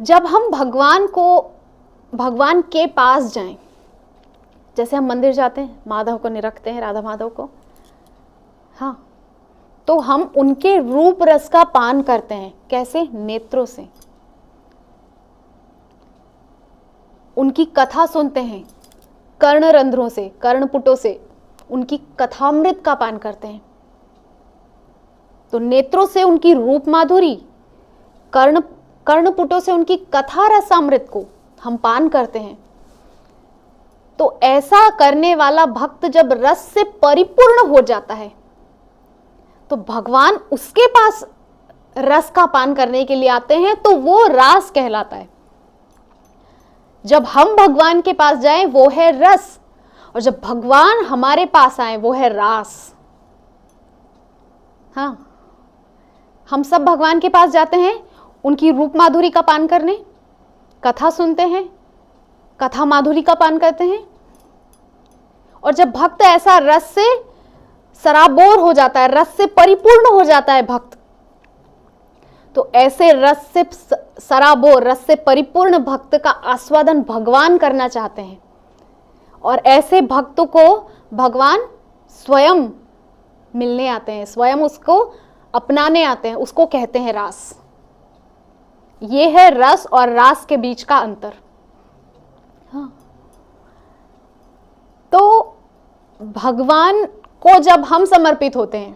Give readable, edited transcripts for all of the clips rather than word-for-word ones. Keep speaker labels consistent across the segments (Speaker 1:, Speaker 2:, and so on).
Speaker 1: जब हम भगवान के पास जाएं, जैसे हम मंदिर जाते हैं, माधव को निरखते हैं, राधा माधव को, हाँ, तो हम उनके रूप रस का पान करते हैं। कैसे? नेत्रों से। उनकी कथा सुनते हैं, कर्ण रंध्रों से, कर्णपुटों से उनकी कथामृत का पान करते हैं। तो नेत्रों से उनकी रूप माधुरी, कर्णपुटों से उनकी कथा रसामृत को हम पान करते हैं। तो ऐसा करने वाला भक्त जब रस से परिपूर्ण हो जाता है तो भगवान उसके पास रस का पान करने के लिए आते हैं, तो वो रास कहलाता है। जब हम भगवान के पास जाएं वो है रस, और जब भगवान हमारे पास आए वो है रास। हाँ, हम सब भगवान के पास जाते हैं उनकी रूप माधुरी का पान करने, कथा सुनते हैं, कथा माधुरी का पान करते हैं। और जब भक्त ऐसा रस से सराबोर हो जाता है, रस से परिपूर्ण हो जाता है भक्त, तो ऐसे रस से सराबोर, रस से परिपूर्ण भक्त का आस्वादन भगवान करना चाहते हैं। और ऐसे भक्त को भगवान स्वयं मिलने आते हैं, स्वयं उसको अपनाने आते हैं, उसको कहते हैं रास। ये है रस और रास के बीच का अंतर। हाँ, तो भगवान को जब हम समर्पित होते हैं,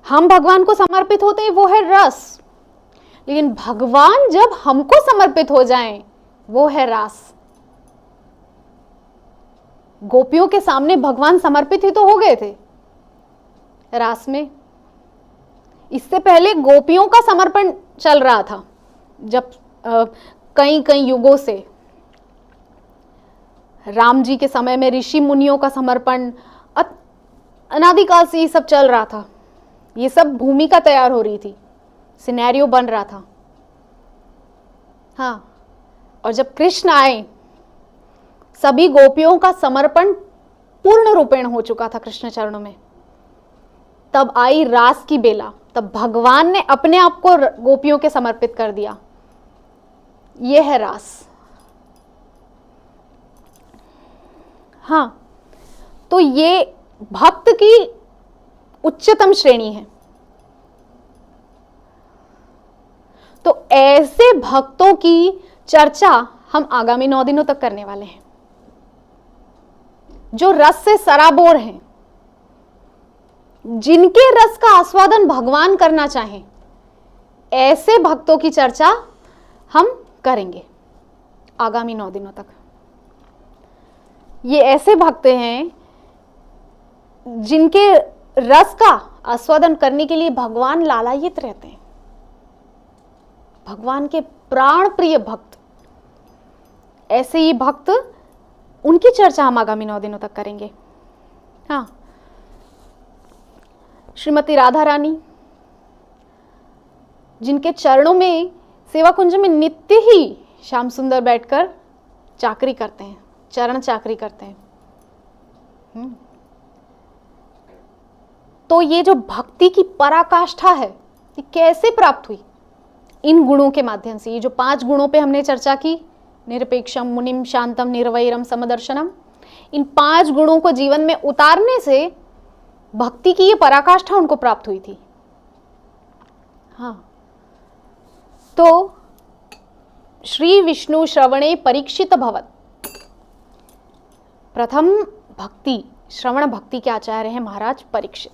Speaker 1: हम भगवान को समर्पित होते हैं, वो है रस। लेकिन भगवान जब हमको समर्पित हो जाएं, वो है रास। गोपियों के सामने भगवान समर्पित ही तो हो गए थे रास में। इससे पहले गोपियों का समर्पण चल रहा था, जब कई युगों से राम जी के समय में ऋषि मुनियों का समर्पण, अनादिकाल से ये सब चल रहा था। ये सब भूमिका तैयार हो रही थी, सिनेरियो बन रहा था। हाँ, और जब कृष्ण आए, सभी गोपियों का समर्पण पूर्ण रूपेण हो चुका था कृष्ण चरणों में। तब आई रास की बेला, तब भगवान ने अपने आप को गोपियों के समर्पित कर दिया। यह है रास। हाँ, तो ये भक्त की उच्चतम श्रेणी है। तो ऐसे भक्तों की चर्चा हम आगामी 9 दिनों तक करने वाले हैं, जो रस से सराबोर हैं, जिनके रस का आस्वादन भगवान करना चाहें। ऐसे भक्तों की चर्चा हम करेंगे आगामी 9 दिनों तक। ये ऐसे भक्त हैं जिनके रस का आस्वादन करने के लिए भगवान लालायित रहते हैं, भगवान के प्राण प्रिय भक्त। ऐसे ही भक्त, उनकी चर्चा हम आगामी 9 दिनों तक करेंगे। हाँ, श्रीमती राधा रानी, जिनके चरणों में सेवा कुंज में नित्य ही श्याम सुंदर बैठकर चाकरी करते हैं, चरण चाकरी करते हैं। तो ये जो भक्ति की पराकाष्ठा है, ये कैसे प्राप्त हुई? इन गुणों के माध्यम से। ये जो 5 गुणों पे हमने चर्चा की, निरपेक्षम, मुनिम, शांतम, निर्वैरम, समदर्शनम, इन 5 गुणों को जीवन में उतारने से भक्ति की ये पराकाष्ठा उनको प्राप्त हुई थी। हाँ, तो श्री विष्णु श्रवणे परीक्षित भवत, प्रथम भक्ति, श्रवण भक्ति के आचार्य हैं महाराज परीक्षित।